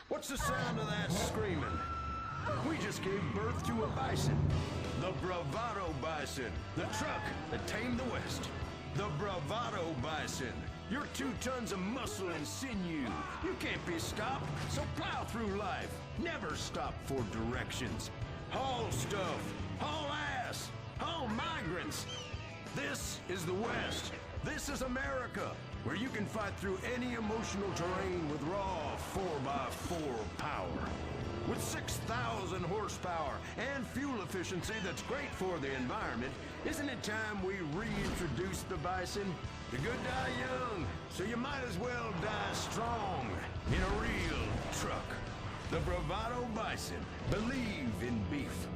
What's the sound of that screaming? We just gave birth to a bison. The Bravado Bison. The truck that tamed the West. The Bravado Bison. You're 2 tons of muscle and sinew. You can't be stopped, so plow through life. Never stop for directions. Haul stuff. Haul ass. Haul migrants. This is the West. This is America, where you can fight through any emotional terrain with raw 4x4 power. With 6,000 horsepower and fuel efficiency that's great for the environment, isn't it time we reintroduce the bison? The good die young, so you might as well die strong in a real truck. The Bravado Bison. Believe in beef.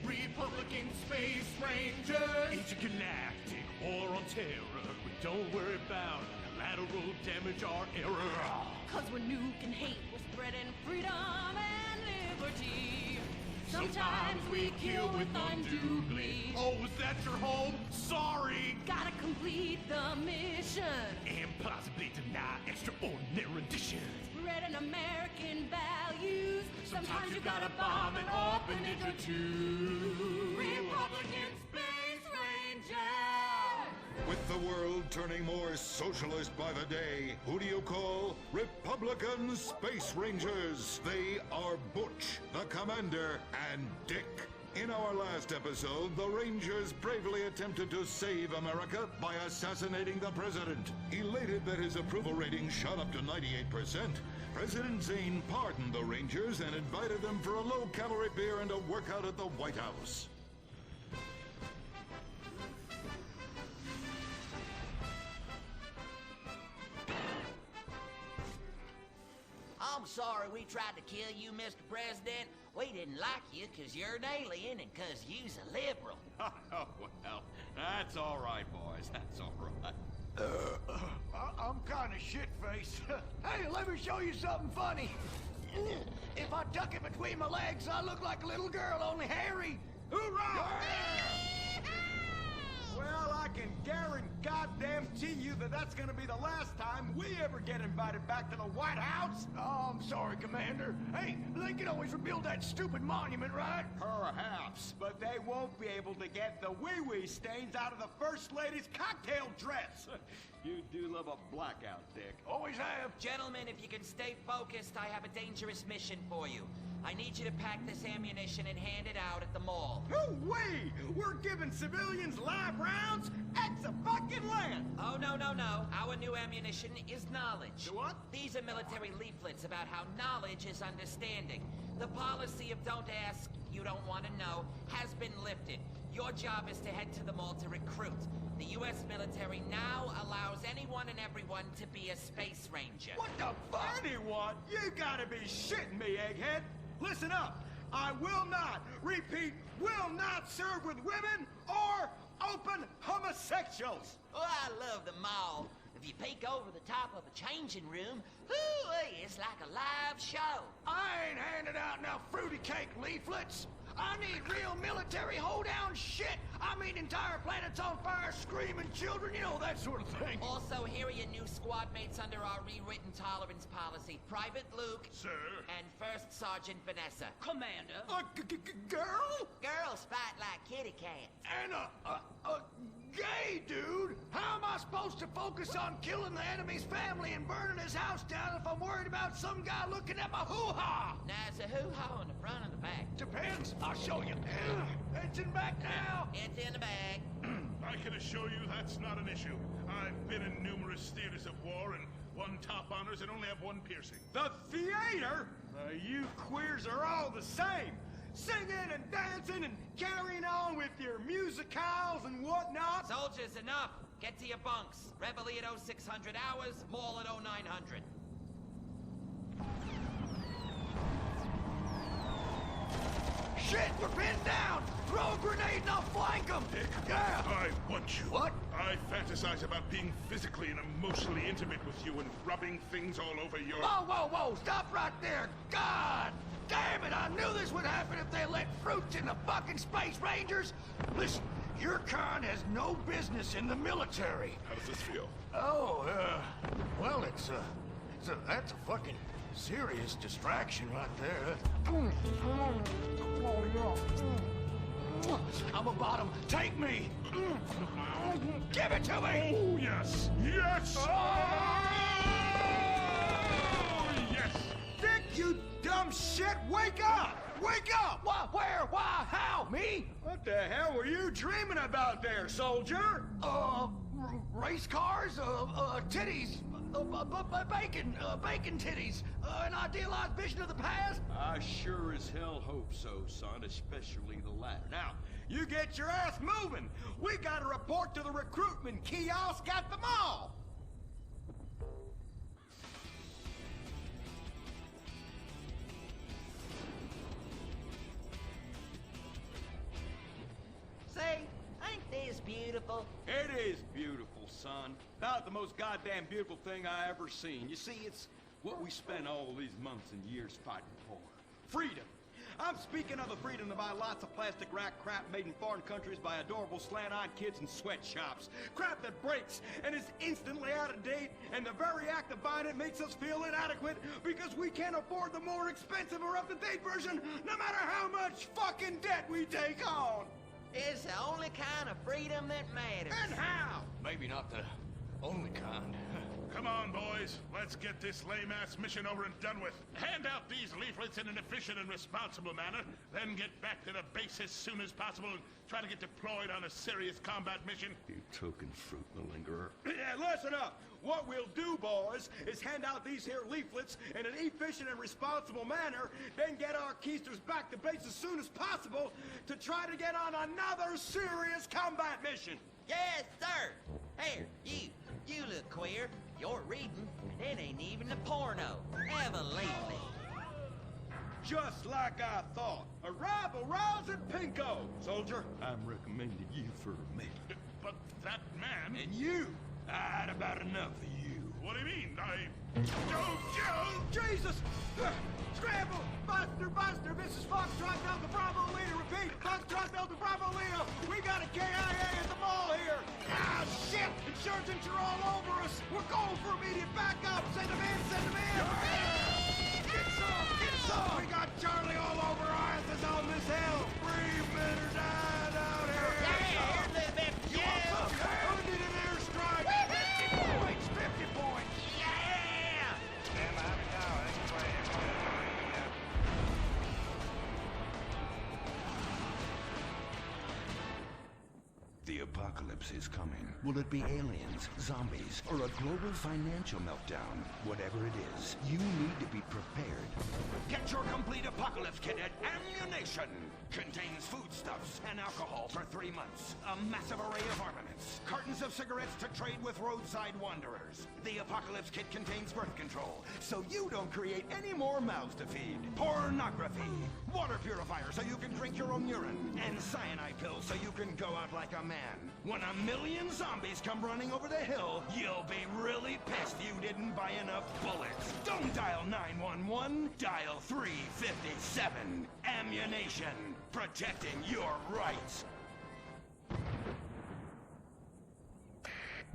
Republican Space Rangers, Intergalactic War on Terror. We don't worry about collateral damage or error. Cause we're nuking hate, we're spreading freedom and liberty. Sometimes we kill with undue glee. Oh, is that your home? Sorry. Gotta complete the mission. And possibly deny extraordinary additions. Spreading American values. Sometimes you gotta bomb an orphanage or two. Republican Space Rangers! With the world turning more socialist by the day, who do you call Republican Space Rangers? They are Butch, the Commander, and Dick. In our last episode, the Rangers bravely attempted to save America by assassinating the president. Elated that his approval rating shot up to 98%, President Zane pardoned the Rangers and invited them for a low-calorie beer and a workout at the White House. I'm sorry we tried to kill you, Mr. President. We didn't like you because you're an alien and because you's a liberal. Oh, well, that's all right, boys. That's all right. I'm kind of shit-faced. Hey, let me show you something funny. If I tuck it between my legs, I look like a little girl, only hairy. Hoorah! Well, I can guarantee you that that's gonna be the last time we ever get invited back to the White House. Oh, I'm sorry, Commander. Hey, they can always rebuild that stupid monument, right? Perhaps, but they won't be able to get the wee-wee stains out of the First Lady's cocktail dress. You do love a blackout, Dick. Always have. Gentlemen, if you can stay focused, I have a dangerous mission for you. I need you to pack this ammunition and hand it out at the mall. Hoo-wee! We're giving civilians live rounds? Ex-a-fucking-land! Oh, no. Our new ammunition is knowledge. What? These are military leaflets about how knowledge is understanding. The policy of don't ask, you don't want to know, has been lifted. Your job is to head to the mall to recruit. The U.S. military now allows anyone and everyone to be a space ranger. What the fuck? Anyone? You gotta be shitting me, egghead! Listen up! I will not, repeat, will not serve with women or open homosexuals! Oh, I love the mall. If you peek over the top of a changing room, hoo-wee, it's like a live show. I ain't handing out no fruity cake leaflets. I need real military hoedown shit. I mean entire planets on fire, screaming children, you know, that sort of thing. Also, here are your new squad mates under our rewritten tolerance policy. Private Luke. Sir. And First Sergeant Vanessa. Commander. A girl? Girls fight like kitty cats. And a gay dude? How am I supposed to focus on killing the enemy's family and burning his house down if I'm worried about some guy looking at my hoo-ha? Now, is a hoo-ha in the front or the back? Depends. I'll show you. It's in back now. It's in the bag. I can assure you that's not an issue. I've been in numerous theaters of war and won top honors and only have one piercing. The theater? You queers are all the same. Singing and dancing and carrying on with your musicals and whatnot. Soldiers, enough. Get to your bunks. Reveille at 0600 hours, mall at 0900. Shit, we're pinned down! Throw a grenade and I'll flank them! Dick, Yeah! I want you. What? I fantasize about being physically and emotionally intimate with you and rubbing things all over your... Whoa! Stop right there! God damn it! I knew this would happen if they let fruits in the fucking Space Rangers! Listen, your kind has no business in the military. How does this feel? Oh, well, it's That's a fucking serious distraction right there. I'm a bottom. Take me. Give it to me. Oh, yes. Yes. Oh, yes. Dick, you dumb shit! Wake up! Wake up! Why? Where? Why? How? Me? What the hell were you dreaming about there, soldier? Race cars, titties, bacon titties, an idealized vision of the past. I sure as hell hope so, son, especially the latter. Now, you get your ass moving. We got a report to the recruitment kiosk at the mall. Say, ain't this beautiful? It is beautiful, son. About the most goddamn beautiful thing I ever seen. You see, it's what we spent all these months and years fighting for. Freedom. I'm speaking of the freedom to buy lots of plastic rack crap made in foreign countries by adorable slant-eyed kids in sweatshops. Crap that breaks and is instantly out of date, and the very act of buying it makes us feel inadequate because we can't afford the more expensive or up-to-date version, no matter how much fucking debt we take on. It's the only kind of freedom that matters. And how? Maybe not the only kind. Come on, boys. Let's get this lame-ass mission over and done with. Hand out these leaflets in an efficient and responsible manner, then get back to the base as soon as possible and try to get deployed on a serious combat mission. You token fruit malingerer. Yeah, listen up. What we'll do, boys, is hand out these here leaflets in an efficient and responsible manner, then get our keisters back to base as soon as possible to try to get on another serious combat mission. Yes, sir. Here, you look queer. You're reading. It ain't even a porno. Have a leaflet. Just like I thought. Arrival rouse at Pinko, soldier. I'm recommending you for a mate. But that man... And you. I had about enough of you. What do you mean? Joe! Jesus! Scramble! Buster! This is Foxtrot Delta Bravo Leo. Repeat! Foxtrot Delta Bravo Leo. We got a KIA at the mall here. Ah, shit! Insurgents are all over us. We're going for immediate backup. Send them in! Get some! We got Charlie all over our asses on this hill. Breathe better die out here. I need an airstrike. 50 points. Yeah! The apocalypse is coming. Will it be aliens, zombies, or a global financial meltdown? Whatever it is, you need to be prepared. Get your complete apocalypse kit at Ammunition. Contains foodstuffs and alcohol for 3 months. A massive array of armaments. Cartons of cigarettes to trade with roadside wanderers. The apocalypse kit contains birth control, so you don't create any more mouths to feed. Pornography. Water purifier so you can drink your own urine. And cyanide pills so you can go out like a man. When 1 million zombies come running over the hill, you'll be really pissed you didn't buy enough bullets. Don't dial 911, dial 357. Ammunition. Protecting your rights.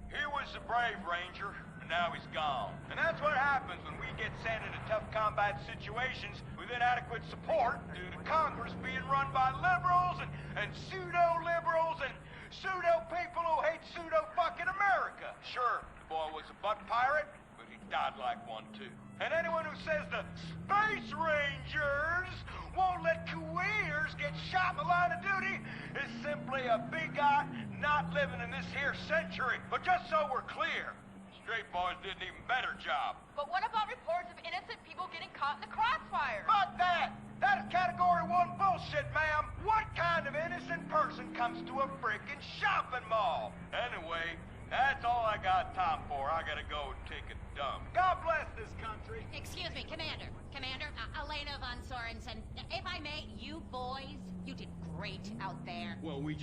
He was the brave Ranger, and now he's gone. And that's what happens when we get sent into tough combat situations with inadequate support due to Congress being run by liberals and pseudo-liberals and pseudo-people who hate pseudo-fucking America. Sure, the boy was a butt pirate, but he died like one too. And anyone who says the Space Rangers won't let queers get shot in the line of duty is simply a bigot not living in this here century. But just so we're clear, straight boys did an even better job. But what about reports of innocent people getting caught in the crossfire? Fuck that! That is Category 1 bullshit, ma'am. What kind of innocent person comes to a frickin' shopping mall? Anyway, that's all I got time for. I gotta go and take a dump. God bless this country. Excuse me, Commander. Commander, Elena von Sorensen. If I may, you boys, you did great out there. Well, we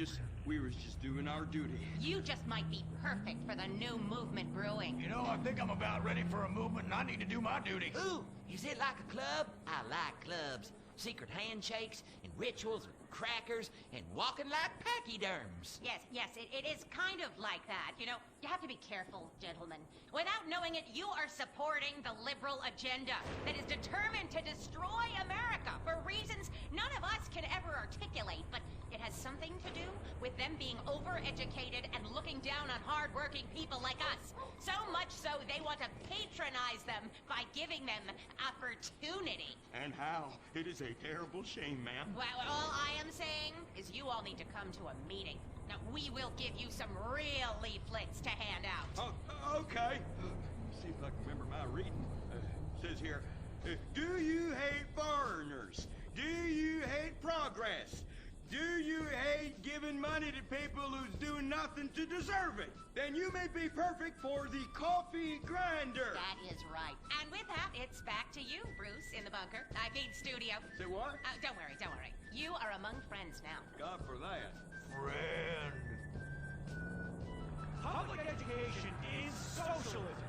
was just doing our duty. You just might be perfect for the new movement brewing. You know, I think I'm about ready for a movement and I need to do my duty. Ooh, is it like a club? I like clubs. Secret handshakes and rituals with crackers and walking like pachyderms. Yes, it is kind of like that. You know, you have to be careful, gentlemen. Without knowing it, you are supporting the liberal agenda that is determined to destroy America for reasons none of us can ever articulate, but it has something to do with them being overeducated and looking down on hard-working people like us. So much so they want to patronize them by giving them opportunity. And how? It is a terrible shame, ma'am. Well, all I am saying is you all need to come to a meeting. Now, we will give you some real leaflets to hand out. Oh, okay. See if I can remember my reading. Says here, do you hate foreigners? Do you hate progress? Do you hate giving money to people who's doing nothing to deserve it? Then you may be perfect for the coffee grinder. That is right. And with that, it's back to you, Bruce, in the bunker. I mean, studio. Say what? Don't worry. You are among friends now. God for that. Friend. Public education is socialism.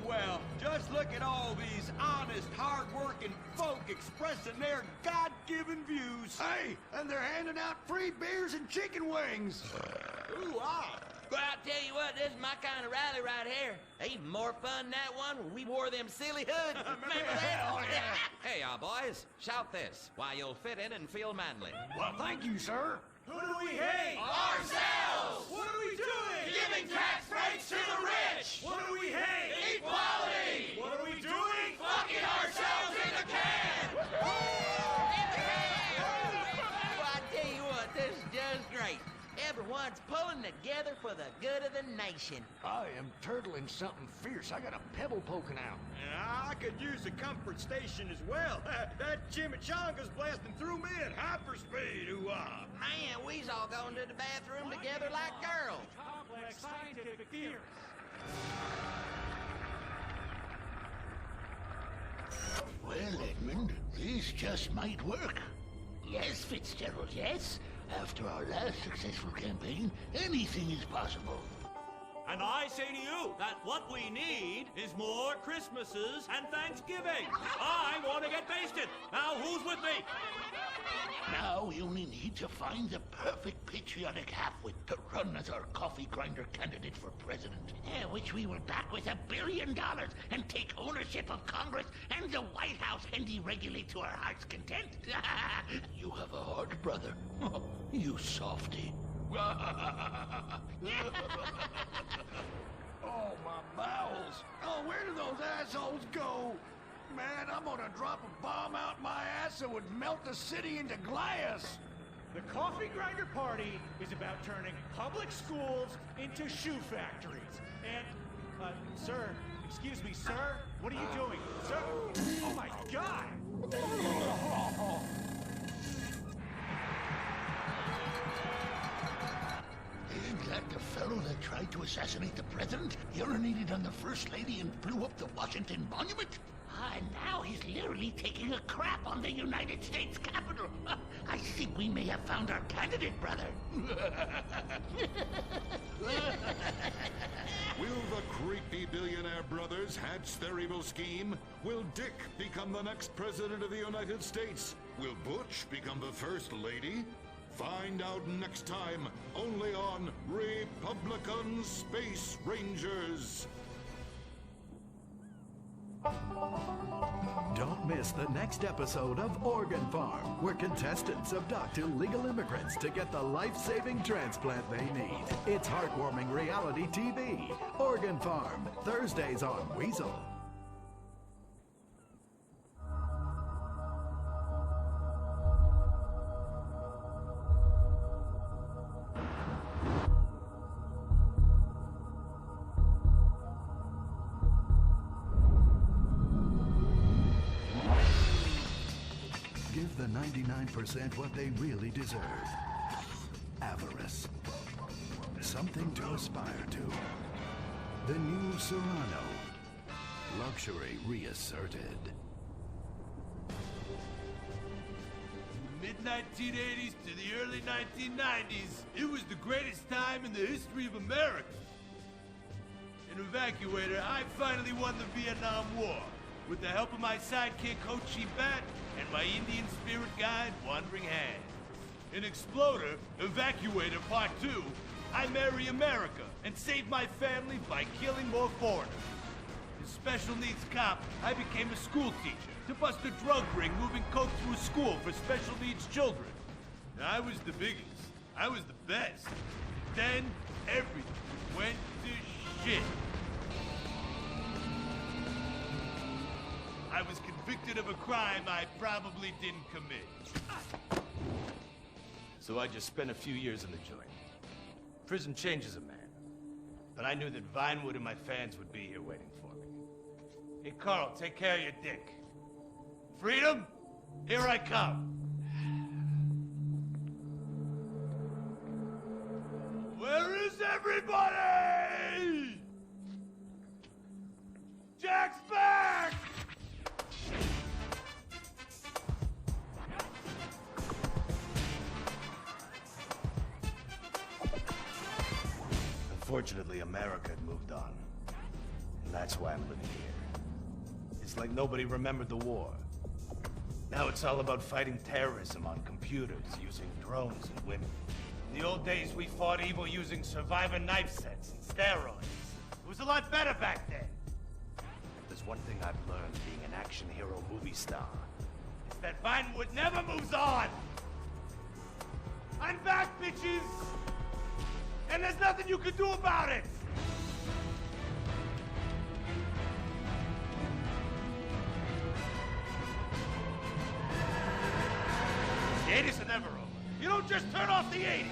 Well. Just look at all these honest, hard-working folk expressing their God-given views. Hey, and they're handing out free beers and chicken wings. Ooh-ah. Well, I'll tell you what, this is my kind of rally right here. Even more fun than that one when we wore them silly hoods. Remember that? Oh, yeah. Hey, y'all boys, shout this while you'll fit in and feel manly. Well, thank you, sir. Who do we hate? Ourselves! What are we doing? Giving tax breaks to the rich! What do we hate? Equality! What are we doing? Fucking ourselves in the can! Well, I tell you what, this is just great. Everyone's pulling together for the good of the nation. I am turtling something fierce. I got a pebble poking out. I could use a comfort station as well. That chimichanga's blasting through me at hyperspeed. Ooh-ah. Man, we's all going to the bathroom together like girls. Complex scientific theories. Well, Edmund, this just might work. Yes, Fitzgerald, yes. After our last successful campaign, anything is possible. And I say to you that what we need is more Christmases and Thanksgiving. I want to get basted. Now, who's with me? Now we only need to find the perfect patriotic halfwit to run as our coffee grinder candidate for president. Which we will back with $1 billion and take ownership of Congress and the White House and deregulate to our heart's content. You have a heart, brother. You softy. Oh, my bowels. Oh, where do those assholes go? Man, I'm gonna drop a bomb out my ass that would melt the city into glass. The Coffee Grinder Party is about turning public schools into shoe factories. And, sir, excuse me, sir, what are you doing? Sir? Oh, my God! Isn't that the fellow that tried to assassinate the president, urinated on the First Lady, and blew up the Washington Monument? And now he's literally taking a crap on the United States Capitol. I think we may have found our candidate, brother. Will the creepy billionaire brothers hatch their evil scheme? Will Dick become the next president of the United States? Will Butch become the First Lady? Find out next time, only on Republican Space Rangers. Don't miss the next episode of Organ Farm, where contestants abduct illegal immigrants to get the life-saving transplant they need. It's heartwarming reality TV. Organ Farm, Thursdays on Weasel. Give the 99% what they really deserve. Avarice. Something to aspire to. The new Serrano. Luxury reasserted. Mid-1980s to the early 1990s, it was the greatest time in the history of America. An evacuator, I finally won the Vietnam War. with the help of my sidekick, Hochi Bat, and my Indian spirit guide, Wandering Hand. In Exploder, Evacuator Part 2, I marry America and save my family by killing more foreigners. As special needs cop, I became a school teacher to bust a drug ring moving coke through a school for special needs children. Now, I was the biggest. I was the best. Then, everything went to shit. I was convicted of a crime I probably didn't commit. So I just spent a few years in the joint. Prison changes a man. But I knew that Vinewood and my fans would be here waiting for me. Hey, Carl, take care of your dick. Freedom, here I come. Where is everybody? Jack's back! Unfortunately, America had moved on. And that's why I'm living here. It's like nobody remembered the war. Now it's all about fighting terrorism on computers, using drones and women. In the old days, we fought evil using survivor knife sets and steroids. It was a lot better back then. There's one thing I've learned being an action hero movie star. Is that Vinewood never moves on! I'm back, bitches! And there's nothing you can do about it! The 80s are never over. You don't just turn off the 80s!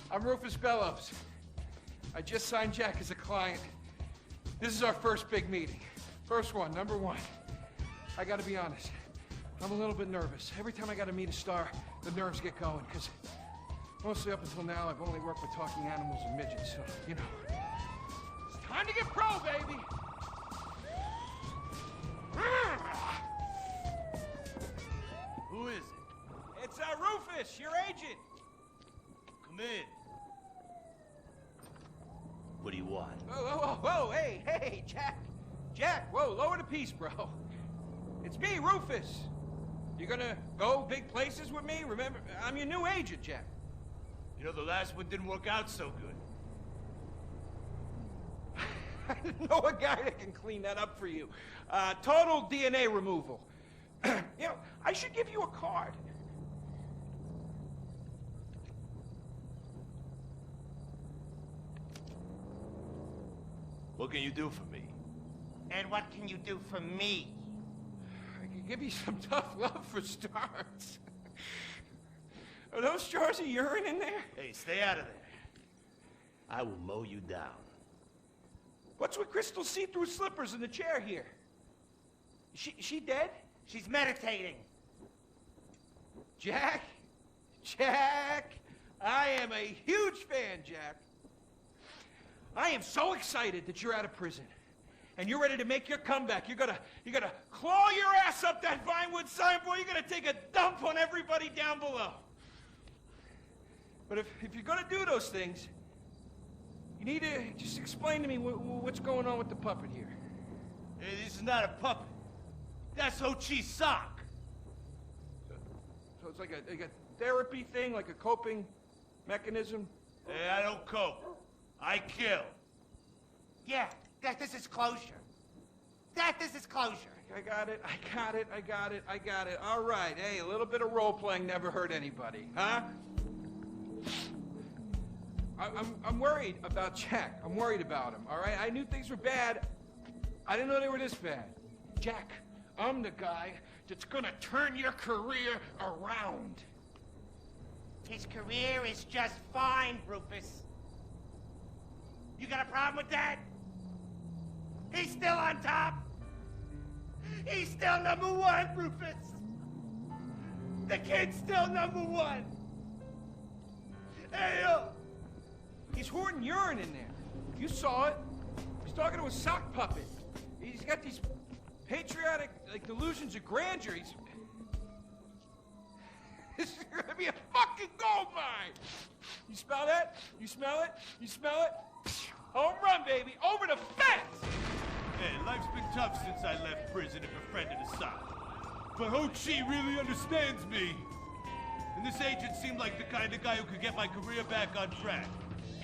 I'm Rufus Bellows. I just signed Jack as a client. This is our first big meeting. First one, number one. I gotta be honest, I'm a little bit nervous. Every time I gotta meet a star, the nerves get going, because mostly up until now, I've only worked with talking animals and midgets, so, you know. It's time to get pro, baby! Who is it? It's Rufus, your agent. Come in. What do you want? Whoa, hey, Jack, whoa, lower the piece, bro. It's me, Rufus. You gonna go big places with me? Remember, I'm your new agent, Jack. You know, the last one didn't work out so good. I know a guy that can clean that up for you. Total DNA removal. You know, I should give you a card. What can you do for me? And what can you do for me? I can give you some tough love for starts. Are those jars of urine in there? Hey, stay out of there. I will mow you down. What's with Crystal's see-through slippers in the chair here? She dead? She's meditating. Jack, I am a huge fan, Jack. I am so excited that you're out of prison. And you're ready to make your comeback. You're gonna claw your ass up that Vinewood sign, boy. You're gonna take a dump on everybody down below. But if you're gonna do those things, you need to just explain to me what's going on with the puppet here. Hey, this is not a puppet. That's Ho-Chi's sock. So it's like a therapy thing, like a coping mechanism? Hey, I don't cope. I kill. Yeah, this is closure. This is closure. I got it. All right, hey, a little bit of role-playing never hurt anybody, huh? I'm worried about Jack. I'm worried about him, all right? I knew things were bad. I didn't know they were this bad. Jack, I'm the guy that's gonna turn your career around. His career is just fine, Rufus. You got a problem with that? He's still on top. He's still #1, Rufus. The kid's still #1. Hey, He's hoarding urine in there. You saw it. He's talking to a sock puppet. He's got these patriotic, like, delusions of grandeur. This is gonna be a fucking gold mine! You smell that? You smell it? You smell it? Home run, baby! Over the fence! Hey, life's been tough since I left prison and befriended a sock. But Ho Chi really understands me. And this agent seemed like the kind of guy who could get my career back on track.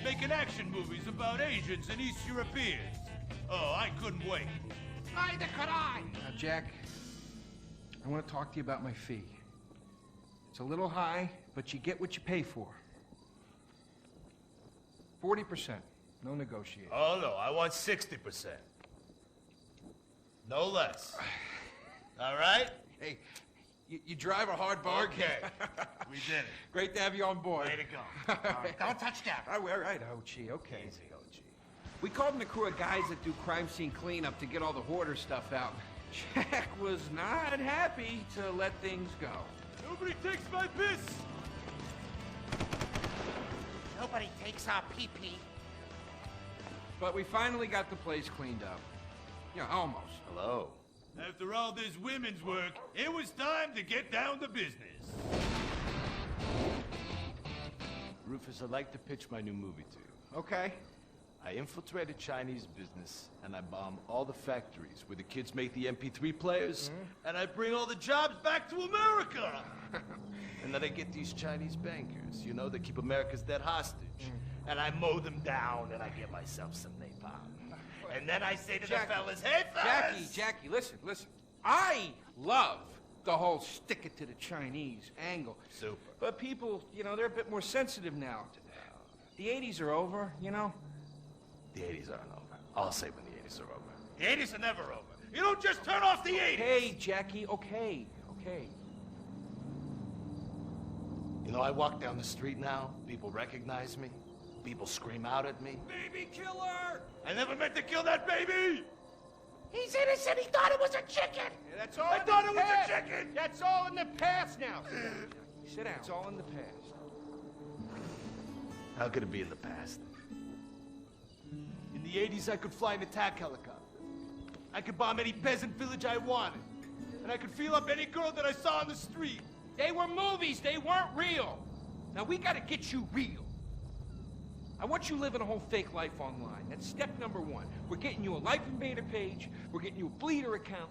Making action movies about Asians and East Europeans. Oh, I couldn't wait. Neither could I. Now, Jack, I want to talk to you about my fee. It's a little high, but you get what you pay for. 40%. No negotiation. Oh, no, I want 60%. No less. All right? Hey, you drive a hard bargain. Okay. We did it. Great to have you on board. Way to go. All right, don't touch Jack. All right, Ho-Chi, okay. Easy, Ho-Chi. We called in a crew of guys that do crime scene cleanup to get all the hoarder stuff out. Jack was not happy to let things go. Nobody takes my piss! Nobody takes our pee-pee. But we finally got the place cleaned up. Yeah, almost. Hello. After all this women's work, it was time to get down to business. Rufus, I'd like to pitch my new movie to you. Okay. I infiltrate a Chinese business, and I bomb all the factories where the kids make the MP3 players, And I bring all the jobs back to America! and then I get these Chinese bankers, you know, that keep America's debt hostage. And I mow them down, and I get myself some napalm. And then I say to the fellas, hey, fellas! Jackie, listen. I love the whole stick it to the Chinese angle. Super. But people, you know, they're a bit more sensitive now. The 80s are over, you know? The 80s aren't over. I'll say when the 80s are over. The 80s are never over. You don't just turn off the 80s! Hey, Jackie, okay. You know, I walk down the street now, people recognize me, people scream out at me. Baby killer! I never meant to kill that baby! He's innocent. He thought it was a chicken. Yeah, that's all I in thought the it was past. a chicken! That's all in the past now. Sit down. It's all in the past. How could it be in the past? In the 80s, I could fly an attack helicopter. I could bomb any peasant village I wanted. And I could feel up any girl that I saw on the street. They were movies. They weren't real. Now, we gotta get you real. I want you living a whole fake life online. That's step number one. We're getting you a Life Invader page. We're getting you a Bleeder account.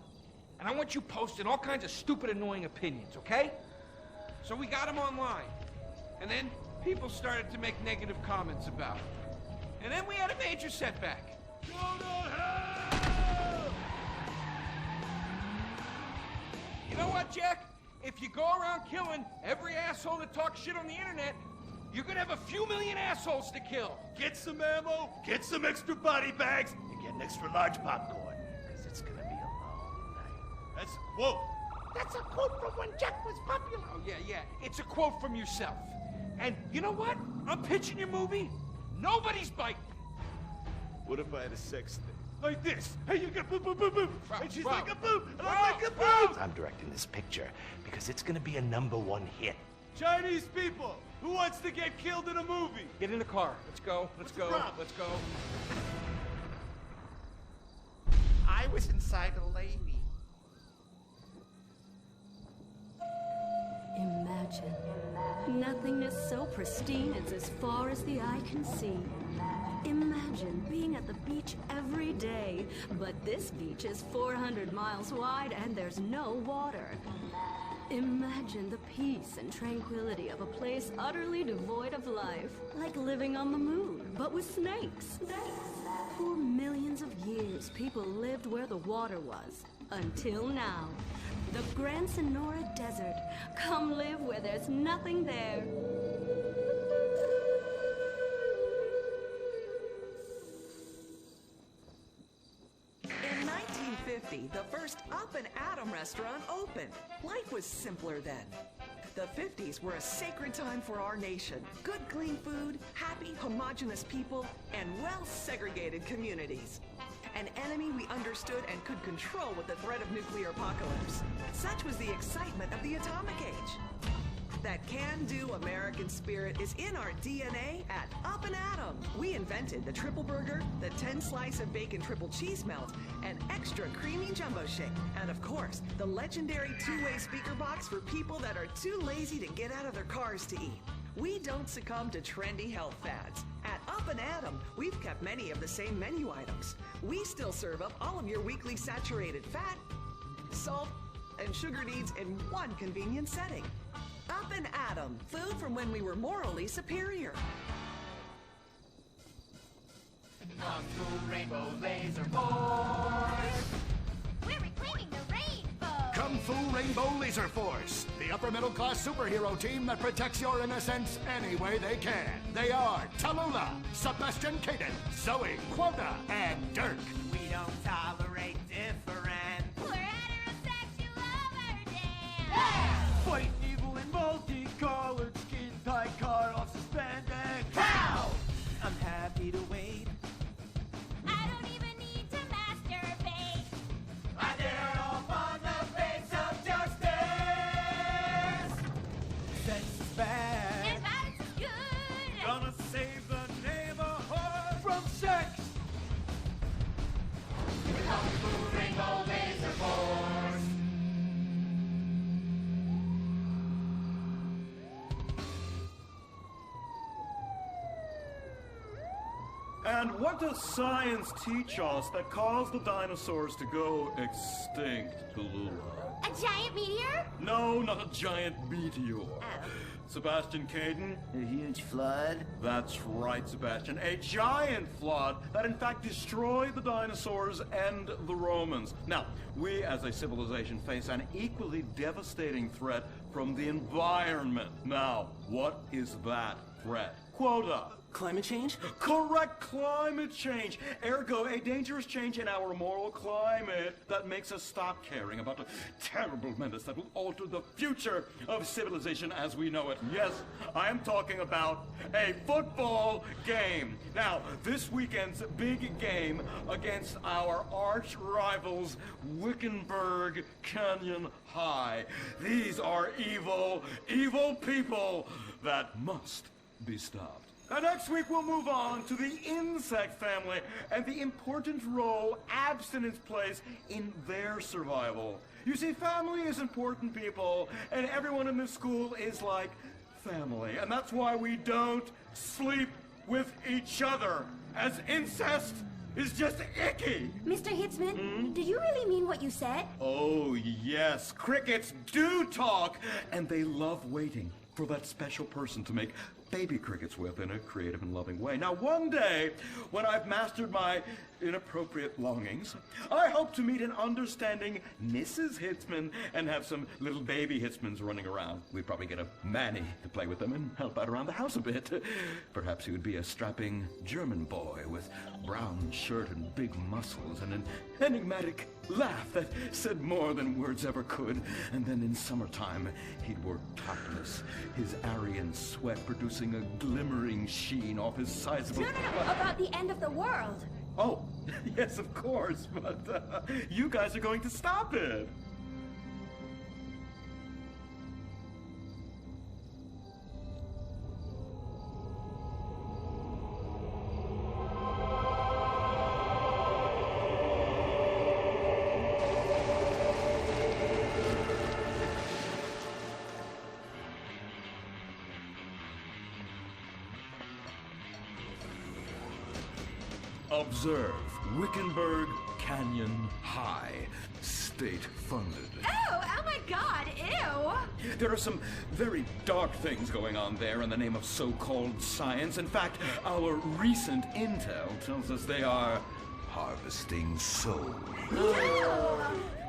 And I want you posting all kinds of stupid, annoying opinions, okay? So we got them online. And then people started to make negative comments about it. And then we had a major setback. Go to hell! You know what, Jack? If you go around killing every asshole that talks shit on the internet, you're gonna have a few million assholes to kill. Get some ammo, get some extra body bags, and get an extra large popcorn. Because it's gonna be a long night. Whoa! That's a quote from when Jack was popular. Oh, yeah. It's a quote from yourself. And you know what? I'm pitching your movie. Nobody's biting. What if I had a sex thing? Like this. Hey, you got boop, boop, boop, boop. And she's Rob. like a boop, and I'm like a boop. I'm directing this picture because it's gonna be a #1 hit. Chinese people, who wants to get killed in a movie? Get in the car. Let's go. Let's go. I was inside a lady. Imagine. Nothingness so pristine it's as far as the eye can see. Imagine being at the beach every day, but this beach is 400 miles wide and there's no water. Imagine the peace and tranquility of a place utterly devoid of life, like living on the moon, but with snakes. For millions of years, people lived where the water was, until now. The Gran Sonora Desert. Come live where there's nothing there. In 1950, the first Up and Atom restaurant opened. Life was simpler then. The 50s were a sacred time for our nation. Good, clean food, happy, homogenous people, and well-segregated communities. An enemy we understood and could control with the threat of nuclear apocalypse. Such was the excitement of the atomic age. That can-do American spirit is in our DNA at Up and Atom. We invented the triple burger, the 10-slice of bacon triple cheese melt, and extra creamy jumbo shake. And of course, the legendary two-way speaker box for people that are too lazy to get out of their cars to eat. We don't succumb to trendy health fads. At Up and Atom, we've kept many of the same menu items. We still serve up all of your weekly saturated fat, salt, and sugar needs in one convenient setting. Up and Atom, food from when we were morally superior. Kung Fu Rainbow Laser Force! We're reclaiming the rainbow! Kung Fu Rainbow Laser Force, the upper middle class superhero team that protects your innocence any way they can. They are Tallulah, Sebastian Caden, Zoe, Quota, and Dirk. We don't tolerate difference. We're heterosexual overdance! Yeah! Fight evil in multicolored skin, tight car off suspended. Pow! I'm happy to wait. I don't even need to masturbate. I did it all on the face of justice. Sex is bad. And violence is good. Gonna save the neighborhood from sex. Kung Fu Rainbow Laser Force. And what does science teach us that caused the dinosaurs to go extinct, Tallulah? A giant meteor? No, not a giant meteor. Sebastian Caden? A huge flood? That's right, Sebastian. A giant flood that in fact destroyed the dinosaurs and the Romans. Now, we as a civilization face an equally devastating threat from the environment. Now, what is that threat? Quota. Climate change? Correct, climate change. Ergo, a dangerous change in our moral climate that makes us stop caring about the terrible menace that will alter the future of civilization as we know it. Yes, I am talking about a football game. Now, this weekend's big game against our arch rivals, Wickenburg Canyon High. These are evil, evil people that must be stopped. And next week we'll move on to the insect family and the important role abstinence plays in their survival. You see, family is important, people, and everyone in this school is like family. And that's why we don't sleep with each other, as incest is just icky. Mr. Hitzman, do you really mean what you said? Oh, yes. Crickets do talk, and they love waiting for that special person to make baby crickets with in a creative and loving way. Now, one day, when I've mastered my inappropriate longings, I hope to meet an understanding Mrs. Hitzman and have some little baby Hitzmans running around. We'd probably get a Manny to play with them and help out around the house a bit. Perhaps he would be a strapping German boy with brown shirt and big muscles and an enigmatic laugh that said more than words ever could. And then in summertime, he'd work topless, his Aryan sweat producing a glimmering sheen off his sizable... No, about the end of the world. Oh, yes, of course, but you guys are going to stop it. Observe Wickenburg Canyon High, state-funded. Oh my God, ew! There are some very dark things going on there in the name of so-called science. In fact, our recent intel tells us they are harvesting souls.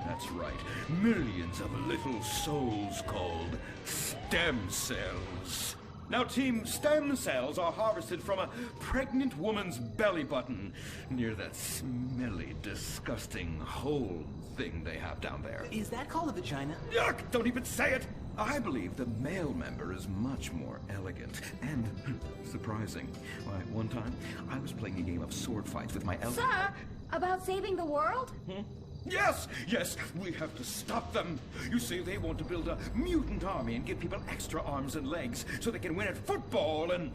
That's right, millions of little souls called stem cells. Now, Team Stem Cells are harvested from a pregnant woman's belly button near that smelly, disgusting hole thing they have down there. Is that called a vagina? Yuck! Don't even say it! I believe the male member is much more elegant and surprising. Why, one time, I was playing a game of sword fights with my Sir, about saving the world? Yes, yes, we have to stop them. You see, they want to build a mutant army and give people extra arms and legs so they can win at football and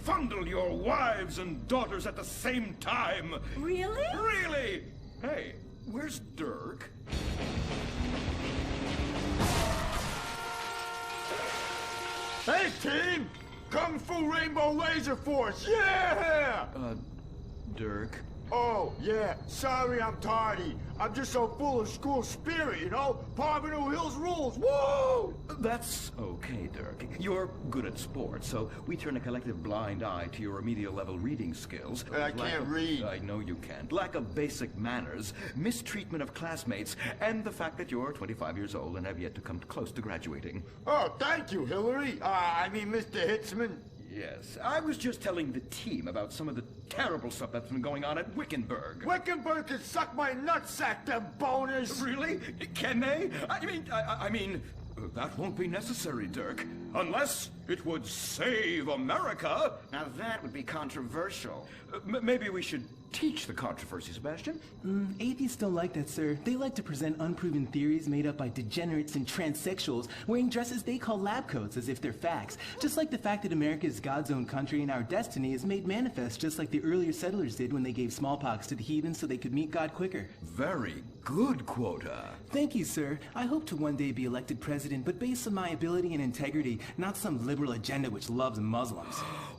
fondle your wives and daughters at the same time. Really? Really? Hey, where's Dirk? Hey, team! Kung Fu Rainbow Laser Force, yeah! Dirk? Oh, yeah, sorry I'm tardy. I'm just so full of school spirit, you know? Parvenu Hills rules, woo! That's okay, Dirk. You're good at sports, so we turn a collective blind eye to your remedial level reading skills. I can't read. I know you can't. Lack of basic manners, mistreatment of classmates, and the fact that you're 25 years old and have yet to come close to graduating. Oh, thank you, Hillary. I mean, Mr. Hitzman. Yes, I was just telling the team about some of the terrible stuff that's been going on at Wickenburg. Wickenburg can suck my nutsack, them boners! Really? Can they? I mean, that won't be necessary, Dirk. Unless it would save America. Now that would be controversial. Maybe we should teach the controversy, Sebastian. Atheists don't like that, sir. They like to present unproven theories made up by degenerates and transsexuals wearing dresses they call lab coats as if they're facts. Just like the fact that America is God's own country and our destiny is made manifest just like the earlier settlers did when they gave smallpox to the heathen so they could meet God quicker. Very good, Quota. Thank you, sir. I hope to one day be elected president, but based on my ability and integrity, not some liberal agenda which loves Muslims.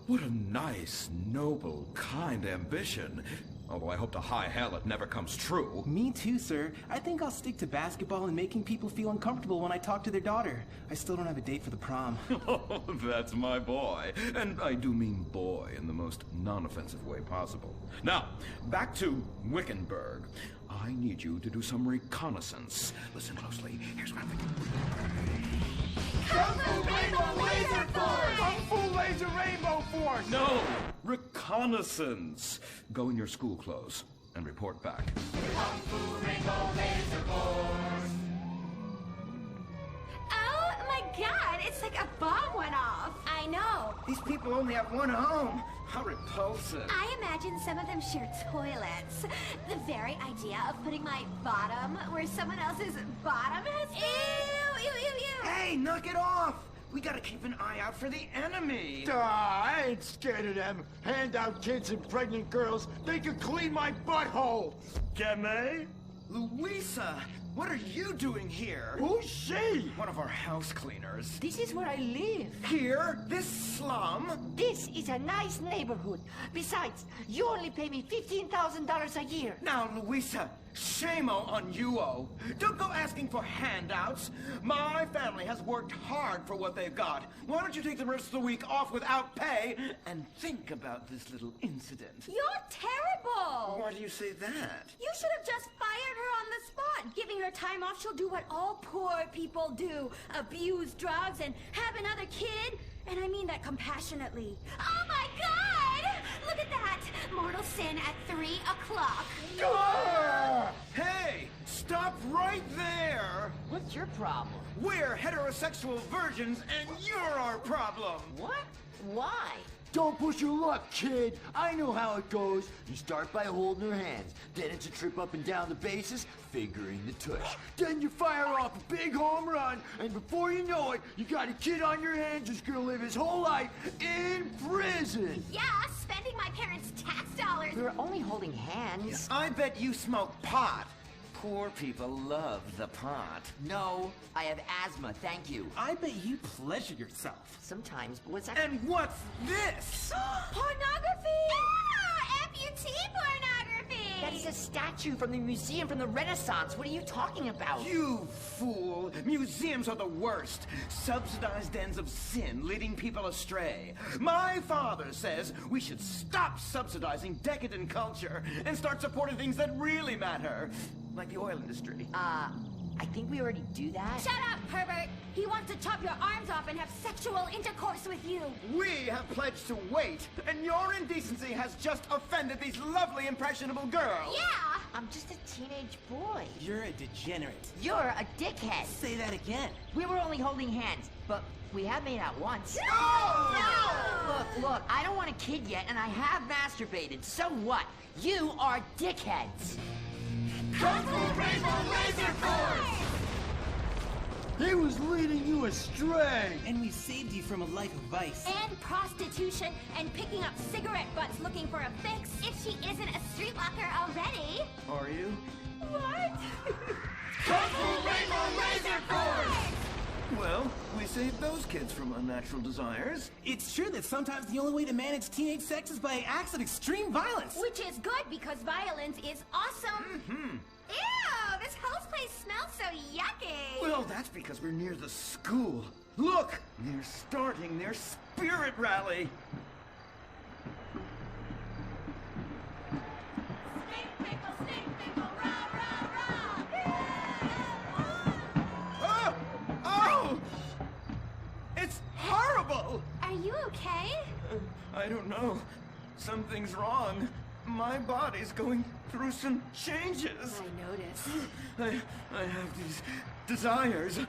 What a nice, noble, kind ambition. Although I hope to high hell it never comes true. Me too, sir. I think I'll stick to basketball and making people feel uncomfortable when I talk to their daughter. I still don't have a date for the prom. Oh, that's my boy. And I do mean boy in the most non-offensive way possible. Now, back to Wickenburg. I need you to do some reconnaissance. Listen closely. Here's what I'm thinking. Kung Fu Rainbow Laser Force! Kung Fu Laser Rainbow Force! No! Reconnaissance! Go in your school clothes and report back. Kung Fu Rainbow Laser Force! Oh my god, it's like a bomb went off. I know. These people only have one home. How repulsive. I imagine some of them share toilets. The very idea of putting my bottom where someone else's bottom has been. Ew, ew, ew, ew. Hey, knock it off. We gotta keep an eye out for the enemy. I ain't scared of them. Handout kids and pregnant girls. They can clean my butthole. Can they? Louisa, what are you doing here? Who's she? One of our house cleaners. This is where I live. Here? This slum? This is a nice neighborhood. Besides, you only pay me $15,000 a year. Now, Louisa, shame-o on you-o. Don't go asking for handouts. My family has worked hard for what they've got. Why don't you take the rest of the week off without pay and think about this little incident? You're terrible! Why do you say that? You should have just fired her on the spot. Giving her time off, she'll do what all poor people do. Abuse drugs and have another kid. And I mean that compassionately. Oh my god! Look at that! Mortal sin at 3 o'clock. Hey! Stop right there! What's your problem? We're heterosexual virgins, and you're our problem! What? Why? Don't push your luck, kid. I know how it goes. You start by holding her hands. Then it's a trip up and down the bases, fingering the tush. Then you fire off a big home run, and before you know it, you got a kid on your hands who's gonna live his whole life in prison. Yeah, spending my parents' tax dollars. We were only holding hands. I bet you smoke pot. Poor people love the pot. No, I have asthma, thank you. I bet you pleasure yourself. Sometimes, but what's that? And what's this? Pornography! Ah, amputee pornography! That's a statue from the museum from the Renaissance. What are you talking about? You fool! Museums are the worst. Subsidized dens of sin, leading people astray. My father says we should stop subsidizing decadent culture and start supporting things that really matter. Like the oil industry. I think we already do that. Shut up, Herbert! He wants to chop your arms off and have sexual intercourse with you. We have pledged to wait, and your indecency has just offended these lovely, impressionable girls. Yeah! I'm just a teenage boy. You're a degenerate. You're a dickhead. Say that again. We were only holding hands, but we have made out once. No! Look, I don't want a kid yet, and I have masturbated. So what? You are dickheads. Kung Fu Rainbow Laser Force! He was leading you astray! And we saved you from a life of vice. And prostitution, and picking up cigarette butts looking for a fix if she isn't a streetwalker already. Are you? What? Kung Fu Rainbow Laser Force! Well, we saved those kids from unnatural desires. It's true that sometimes the only way to manage teenage sex is by acts of extreme violence. Which is good because violence is awesome. Mm-hmm. Ew, this whole place smells so yucky. Well, that's because we're near the school. Look, they're starting their spirit rally. Oh! It's horrible! Are you okay? I don't know. Something's wrong. My body's going through some changes. I noticed. I have these desires,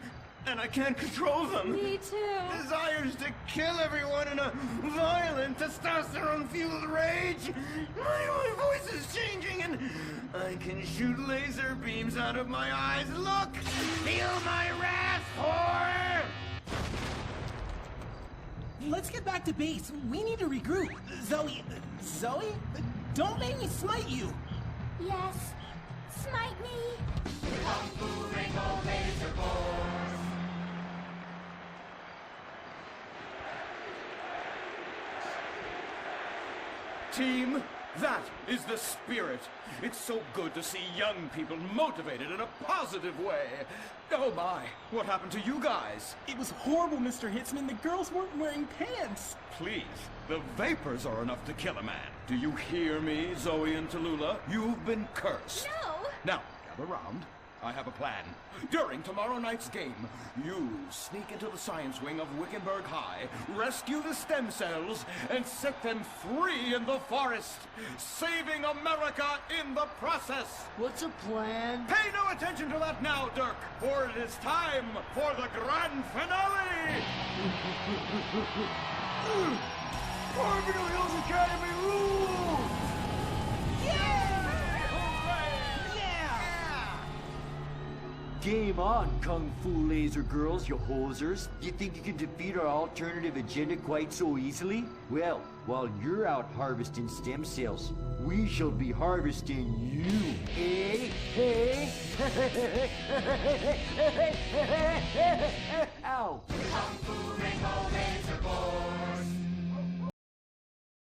and I can't control them. Me too. Desires to kill everyone in a violent, testosterone-fueled rage. My voice is changing, and I can shoot laser beams out of my eyes. Look! Feel my wrath, whore! Let's get back to base. We need to regroup. Zoe? Don't make me smite you. Yes. Smite me. Kung Fu Rainbow Laser Force! Team, that is the spirit. It's so good to see young people motivated in a positive way. Oh my, what happened to you guys? It was horrible, Mr. Hitzman. The girls weren't wearing pants. Please, the vapors are enough to kill a man. Do you hear me, Zoe and Tallulah? You've been cursed. No. Now, gather round. I have a plan. During tomorrow night's game, you sneak into the science wing of Wickenburg High, rescue the stem cells, and set them free in the forest, saving America in the process. What's a plan? Pay no attention to that now, Dirk, for it is time for the grand finale! Beverly Hills Academy rules! Game on, Kung Fu Laser Girls, you hosers. You think you can defeat our alternative agenda quite so easily? Well, while you're out harvesting stem cells, we shall be harvesting you. Eh? Hey?